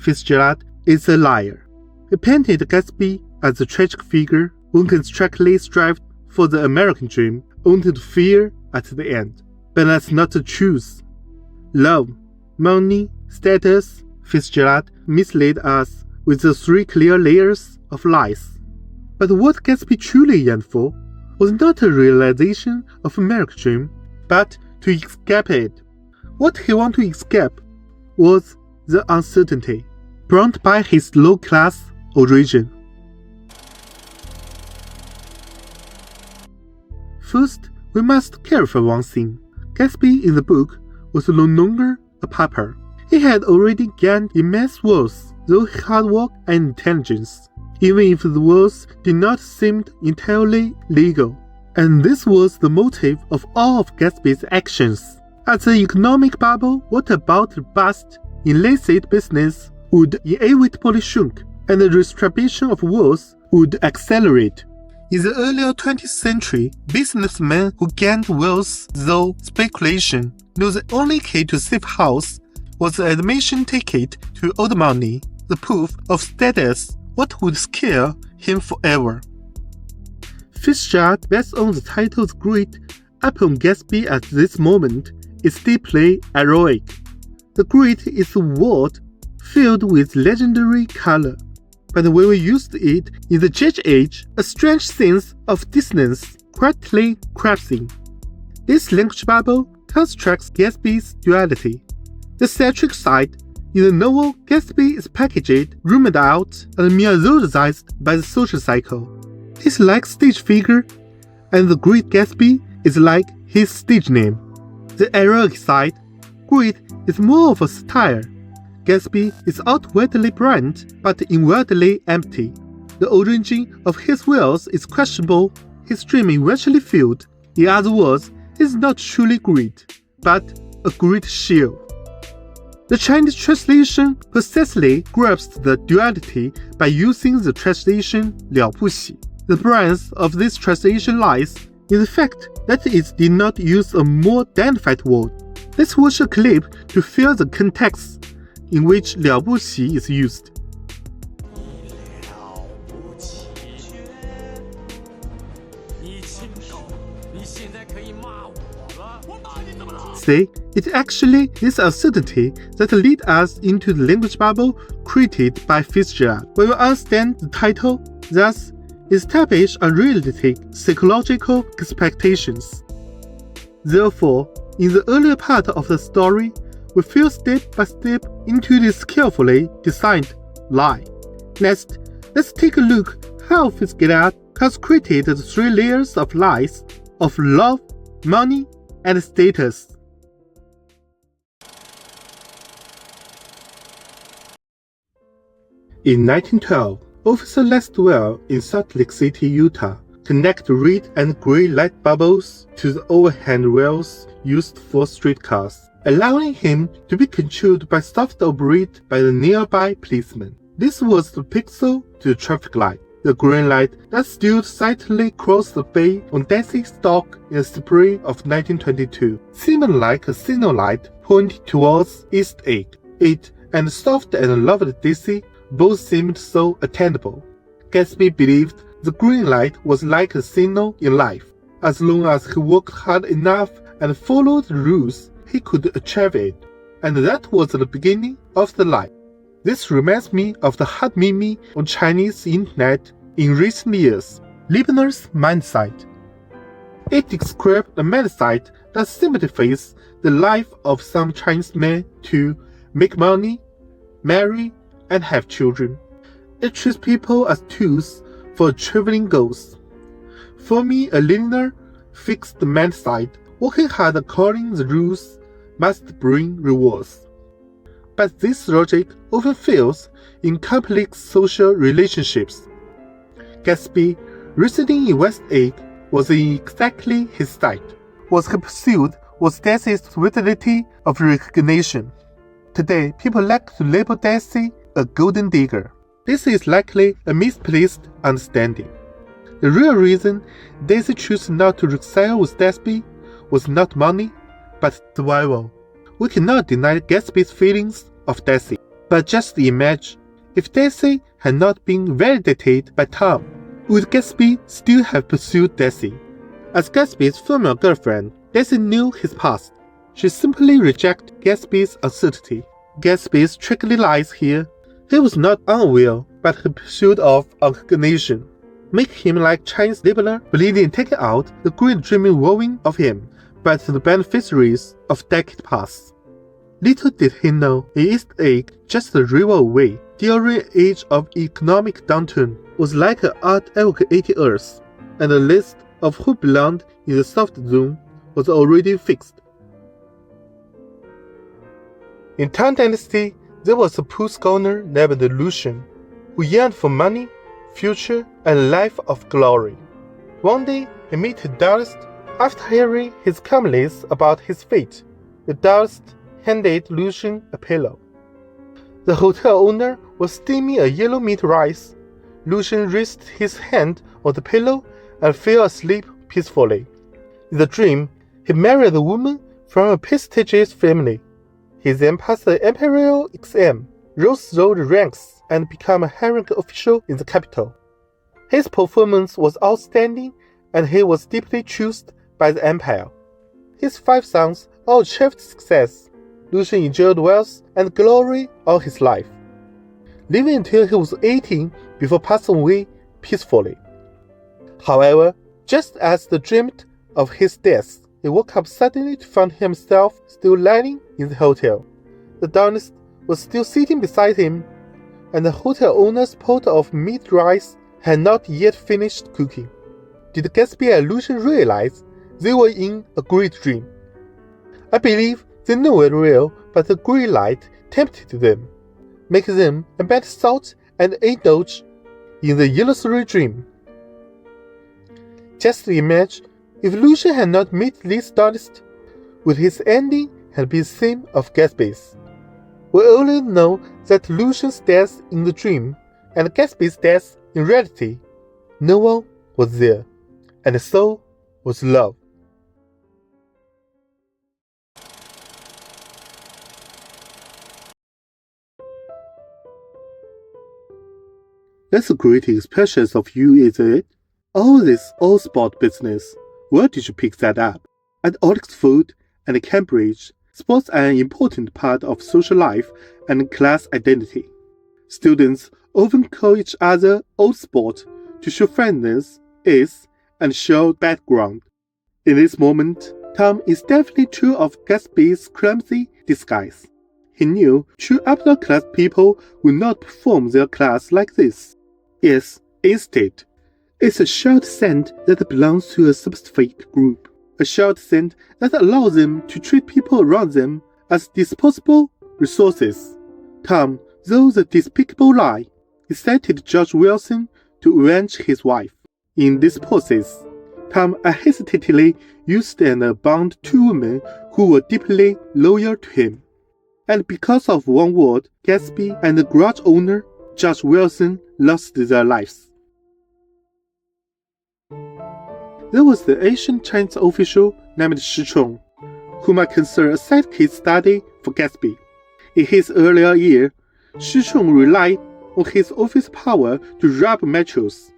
Fitzgerald is a liar. He painted Gatsby as a tragic figure who constantly strived for the American dream, only to fail at the end. But that's not the truth. Love, money, status, Fitzgerald misled us with the 3 clear layers of lies. But what Gatsby truly yearned for was not a realization of American dream, but to escape it. What he wanted to escape was the uncertainty brought by his low-class origin. First, we must clarify one thing. Gatsby in the book was no longer a pauper. He had already gained immense wealth through hard work and intelligence, even if the wealth did not seem entirely legal. And this was the motive of all of Gatsby's actions. As the economic bubble brought about the bust, illicit business would inevitably shrink, and the redistribution of wealth would accelerate. In the earlier 20th century, businessmen who gained wealth through speculation knew the only key to safe house was the admission ticket to old money, the proof of status, what would scare him forever. Fitzgerald bears on the title's great upon Gatsby at this moment is deeply heroic. The great is a word filled with legendary color, but when we used it in the Judge Age, a strange sense of dissonance quietly creeps in. This language bubble constructs Gatsby's duality. The satiric side in the novel, Gatsby is packaged, roomed out, and mythologized by the social cycle. He's like stage figure, and the Great Gatsby is like his stage name. The heroic side, great, is more of a satire. Gatsby is outwardly brilliant, but inwardly empty. The origin of his wealth is questionable, his dream eventually failed. In other words, he's not truly great, but a great shield. The Chinese translation precisely grasps the duality by using the translation 了不起. The brilliance of this translation lies in the fact that it did not use a more dignified word. Let's watch a clip to feel the context in which 了不起 is used. See, it actually is uncertainty that leads us into the language bubble created by Fitzgerald. We will understand the title, thus establish unrealistic psychological expectations. Therefore, in the earlier part of the story, we feel step by step into this carefully designed lie. Next, let's take a look how Fitzgerald has created the 3 layers of lies of love, money, and status. In 1912, Officer Lestwell in Salt Lake City, Utah, connected red and gray light bubbles to the overhand rails used for streetcars, allowing him to be controlled by software operated by the nearby policeman. This was the pixel to the traffic light, the green light that stood silently across the bay on Daisy's dock in the spring of 1922, seemed like a signal light pointing towards East Egg. It and soft and lovely Daisy both seemed so attainable. Gatsby believed the green light was like a signal in life. As long as he worked hard enough and followed the rules, he could achieve it. And that was the beginning of the light. This reminds me of the hot meme on Chinese internet in recent years, Leibniz's mindset. It described a mindset that simplifies the life of some Chinese men to make money, marry, and have children. It treats people as tools for achieving goals. For me, a linear, fixed mindset, working hard according to the rules, must bring rewards. But this logic often fails in complex social relationships. Gatsby, residing in West Egg, was in exactly his state. What he pursued was Daisy's fidelity of recognition. Today, people like to label Daisy a golden digger. This is likely a misplaced understanding. The real reason Daisy chose not to reconcile with Gatsby was not money, but survival. We cannot deny Gatsby's feelings of Daisy. But just imagine, if Daisy had not been validated by Tom, would Gatsby still have pursued Daisy? As Gatsby's female girlfriend, Daisy knew his past. She simply rejected Gatsby's uncertainty. Gatsby's tricky lies here. He was not unaware, but her pursuit of recognition make him like Chinese laborer bleeding taking out the great dreaming woven of him by the beneficiaries of decade past. Little did he know, in East Egg, just a river away, during an age of economic downturn, was like an art evacuated Earth, and the list of who belonged in the soft zone was already fixed. In Tang Dynasty, there was a poor scholar named Lucian, who yearned for money, future, and a life of glory. One day, he met the Taoist. After hearing his complaints about his fate, the Taoist handed Lucian a pillow. The hotel owner was steaming a yellow meat rice. Lucian rested his hand on the pillow and fell asleep peacefully. In the dream, he married a woman from a prestigious family. He then passed the imperial exam, rose through the ranks, and became a high-rank official in the capital. His performance was outstanding, and he was deeply chosen by the empire. His 5 sons all achieved success. Lucian enjoyed wealth and glory all his life, living until he was 18 before passing away peacefully. However, just as he dreamed of his death, he woke up suddenly to find himself still lying in the hotel. The Taoist was still sitting beside him, and the hotel owner's pot of meat rice had not yet finished cooking. Did Gatsby and Lucian realize they were in a great dream? I believe they knew it real, but the grey light tempted them, making them embed thought and indulge in the illusory dream. Just imagine if Lucian had not met this Taoist, would his ending have been the same of Gatsby's? We only know that Lucian's death in the dream and Gatsby's death in reality, no one was there, and so was love. That's a great expression of you, is it? All this old sport business, where did you pick that up? At Oxford and Cambridge, sports are an important part of social life and class identity. Students often call each other old sport to show friendliness, ease, and show background. In this moment, Tom is definitely true of Gatsby's clumsy disguise. He knew true upper-class people would not perform their class like this. Yes, instead, it's a shared scent that belongs to a specific group. A shared scent that allows them to treat people around them as disposable resources. Tom, though the despicable lie, incited George Wilson to avenge his wife. In this process, Tom unhesitatingly used and bound 2 women who were deeply loyal to him. And because of one word, Gatsby and the garage owner, George Wilson, lost their lives. There was the ancient Chinese official named Shi Chong, who might consider a side case study for Gatsby. In his earlier years, Shi Chong relied on his office power to rob matches,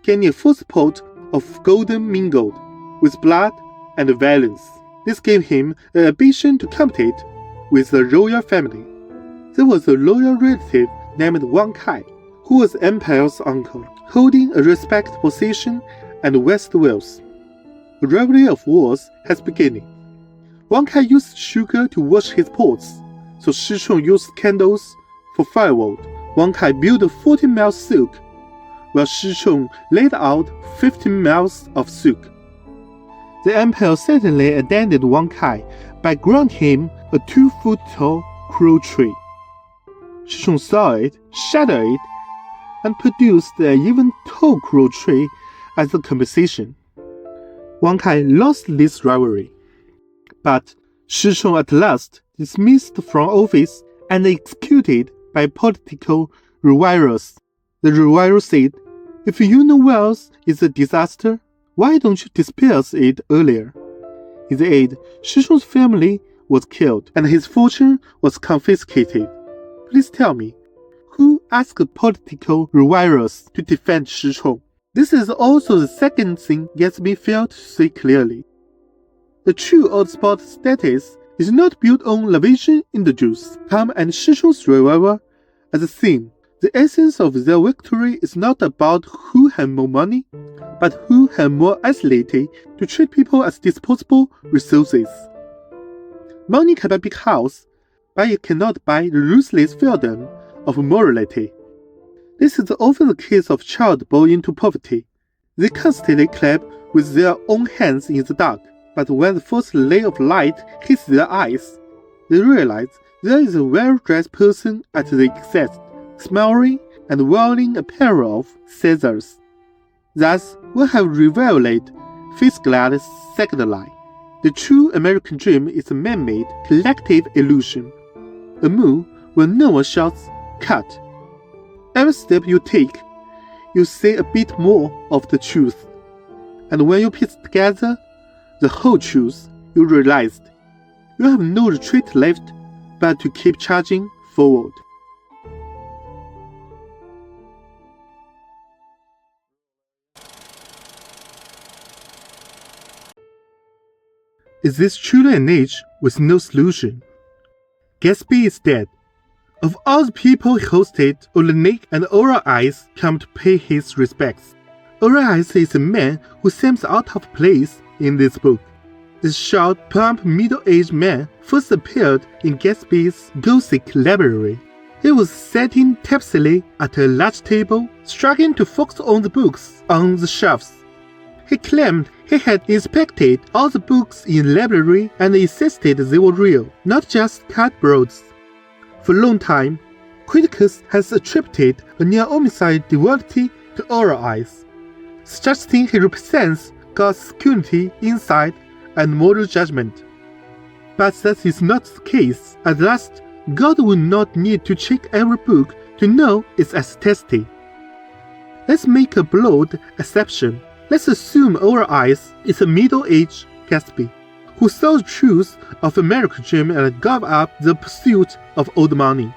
gaining a full support of golden mingled with blood and violence. This gave him an ambition to compete with the royal family. There was a royal relative named Wang Kai, who was the empire's uncle, holding a respected position and vast wealth. A rivalry of wars has begun. Wang Kai used sugar to wash his pots, so Shi Chong used candles for firewood. Wang Kai built a 14-mile silk, while Shi Chong laid out 15 miles of silk. The empire certainly aided Wang Kai by granting him a 2-foot-tall crow tree. Shi Chong saw it, shattered it, and produced an even tall crow tree as a compensation. Wang Kai lost this rivalry, but Shi Chong at last dismissed from office and executed by political revilers. The reviler said, "If you know wealth is a disaster, why don't you disperse it earlier?" In the end, Shi Chong's family was killed and his fortune was confiscated. Please tell me, who asked political rivals to defend Shi Chong? This is also the second thing Gatsby failed to see clearly. The true old sport status is not built on lavish individuals. Tom and Shi Chong's revival as a theme. The essence of their victory is not about who had more money, but who had more ability to treat people as disposable resources. Money can buy big house, but it cannot buy the ruthless freedom of morality. This is often the case of child born into poverty. They constantly clap with their own hands in the dark, but when the first ray of light hits their eyes, they realize there is a well-dressed person at the exit, smiling and wearing a pair of scissors. Thus, we have revealed Fitzgerald's second line. The true American dream is a man-made, collective illusion. A move where no one shouts, cut. Every step you take, you see a bit more of the truth. And when you piece together the whole truth, you realize you have no retreat left but to keep charging forward. Is this truly an age with no solution? Gatsby is dead. Of all the people he hosted, only Nick and Ora Eyes come to pay his respects. Ora Eyes is a man who seems out of place in this book. This short, plump, middle-aged man first appeared in Gatsby's Gothic library. He was sitting tipsily at a large table, struggling to focus on the books on the shelves. He claimed he had inspected all the books in the library and insisted they were real, not just cardboards. For a long time, critics have attributed a near-homicide devoted to Ora Eyes, suggesting he represents God's security, insight, and moral judgment. But that is not the case. At last, God will not need to check every book to know its authenticity. Let's make a broad exception. Let's assume Ora Eyes is a middle-aged Gatsby, who saw the truth of American dream and gave up the pursuit of old money.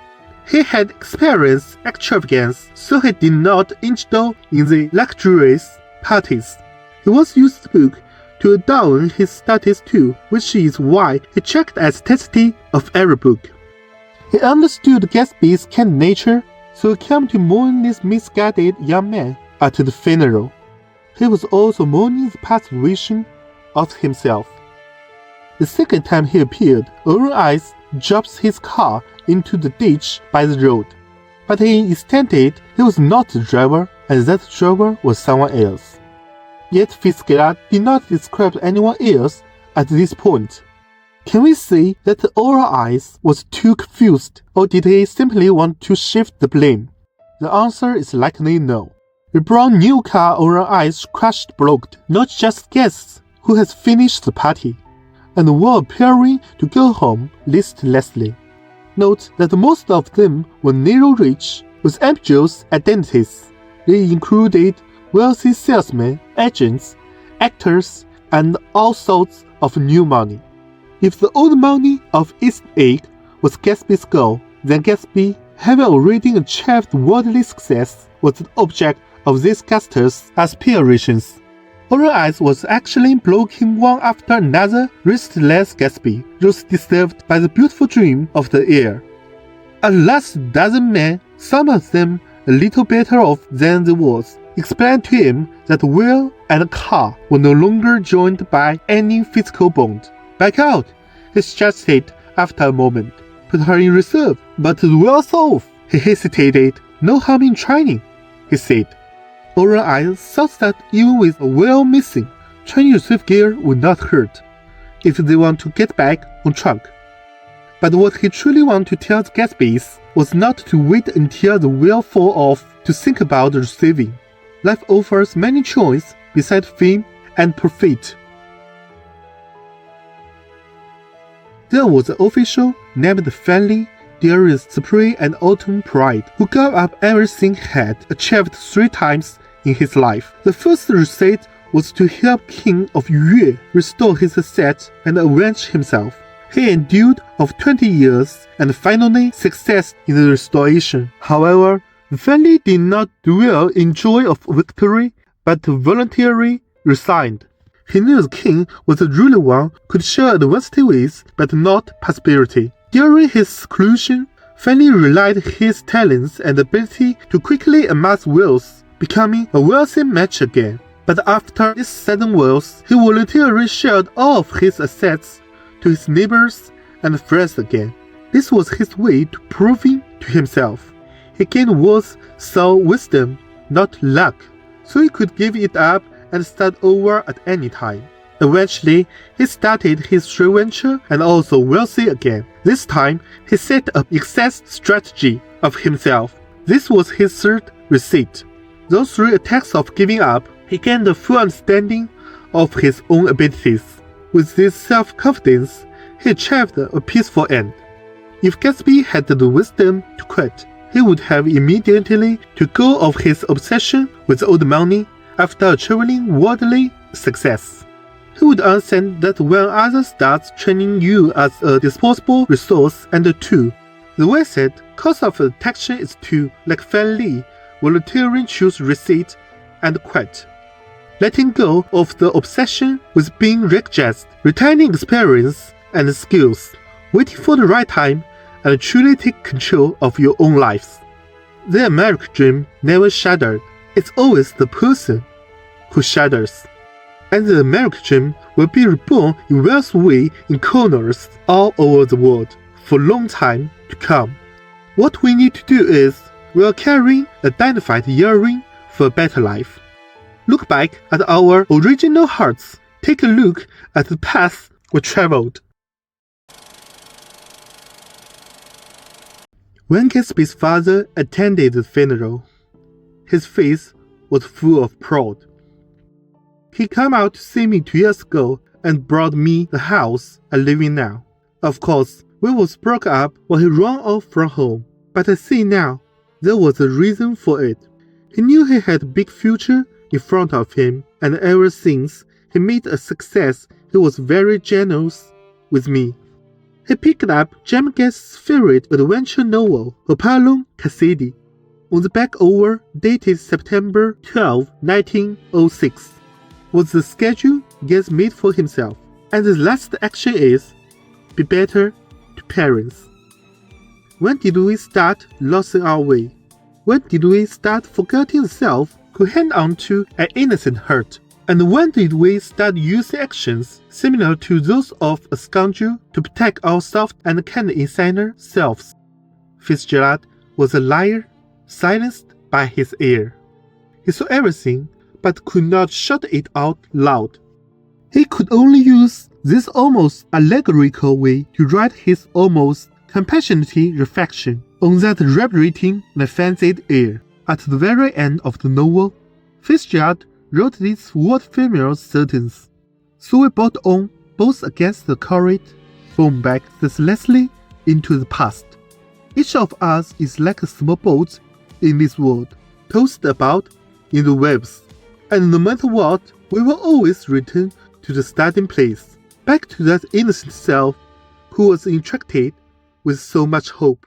He had experienced extravagance, so he did not indulge in the luxurious parties. He once used the book to adorn his studies too, which is why he checked the authenticity of every book. He understood Gatsby's candid nature, so he came to mourn this misguided young man at the funeral. He was also mourning the past vision of himself. The second time he appeared, Ora Eyes drops his car into the ditch by the road. But he insisted he was not the driver, and that driver was someone else. Yet Fitzgerald did not describe anyone else at this point. Can we say that Ora Eyes was too confused, or did he simply want to shift the blame? The answer is likely no. The brown new car Ora Eyes crushed blocked not just guests who had finished the party and were appearing to go home listlessly. Note that most of them were narrow-rich with ambiguous identities. They included wealthy salesmen, agents, actors, and all sorts of new money. If the old money of East Egg was Gatsby's goal, then Gatsby, having already achieved worldly success, was the object of these casters' aspirations. Ora Eyes was actually blocking one after another restless Gatsby, those disturbed by the beautiful dream of the air. At last, dozen men, some of them a little better off than the was, explained to him that the wheel and the car were no longer joined by any physical bond. Back out, he suggested after a moment. Put her in reserve. But the wheel's off. He hesitated. No harm in trying, he said. Ora Eyes thought that even with a wheel missing, trying reserve gear would not hurt, if they want to get back on track. But what he truly wanted to tell the Gatsbys was not to wait until the wheel fall off to think about the receiving. Life offers many choices besides fame and profit. There was an official named Fanny during spring and autumn pride who gave up everything he had achieved 3 times in his life. The first receipt was to help King of Yue restore his assets and avenge himself. he endured of 20 years and finally success in the restoration. However, the family did not dwell in joy of victory, but voluntarily resigned. He knew the king was the ruler one could share adversity with, but not prosperity. During his seclusion, Fanny relied his talents and ability to quickly amass wealth, becoming a wealthy match again. But after this sudden wealth, he voluntarily shared all of his assets to his neighbors and friends again. This was his way to proving to himself he gained wealth through wisdom, not luck, so he could give it up and start over at any time. Eventually, he started his venture and also wealthy again. This time, he set up excess strategy of himself. This was his third receipt. Those 3 attacks of giving up, he gained a full understanding of his own abilities. With this self-confidence, he achieved a peaceful end. If Gatsby had the wisdom to quit, he would have immediately to go of his obsession with old money after achieving worldly success. He would understand that when others start training you as a disposable resource and a tool, the wasted cost of action is to, like Fan Li, voluntarily choose receipt and quit. Letting go of the obsession with being recognized, retaining experience and skills, waiting for the right time, and truly take control of your own lives. The American dream never shattered. It's always the person who shatters. And the American dream will be reborn in various ways in corners all over the world for a long time to come. What we need to do is, we are carrying a dignified yearning for a better life. Look back at our original hearts. Take a look at the path we traveled. When Gatsby's father attended the funeral, his face was full of pride. He came out to see me 2 years ago and brought me the house I live in now. Of course, we was broke up when he ran off from home, but I see now there was a reason for it. He knew he had a big future in front of him, and ever since he made a success, he was very generous with me. He picked up Jamgas's favorite adventure novel, Hopalong Cassidy, on the back over dated September 12, 1906. Was the schedule Gas made for himself, and the last action is, be better to parents. When did we start losing our way? When did we start forgetting the self who hang on to an innocent hurt? And when did we start using actions similar to those of a scoundrel to protect our soft and kind insider selves? Fitzgerald was a liar, silenced by his ear. He saw everything, but could not shout it out loud. He could only use this almost allegorical way to write his almost compassionate reflection on that vibrating and fancied air. At the very end of the novel, Fitzgerald wrote this world-famous sentence: "So we bolt on, both against the current, borne back ceaselessly into the past. Each of us is like a small boat in this world, tossed about in the waves. And no matter what, we will always return to the starting place, back to that innocent self who was attracted with so much hope."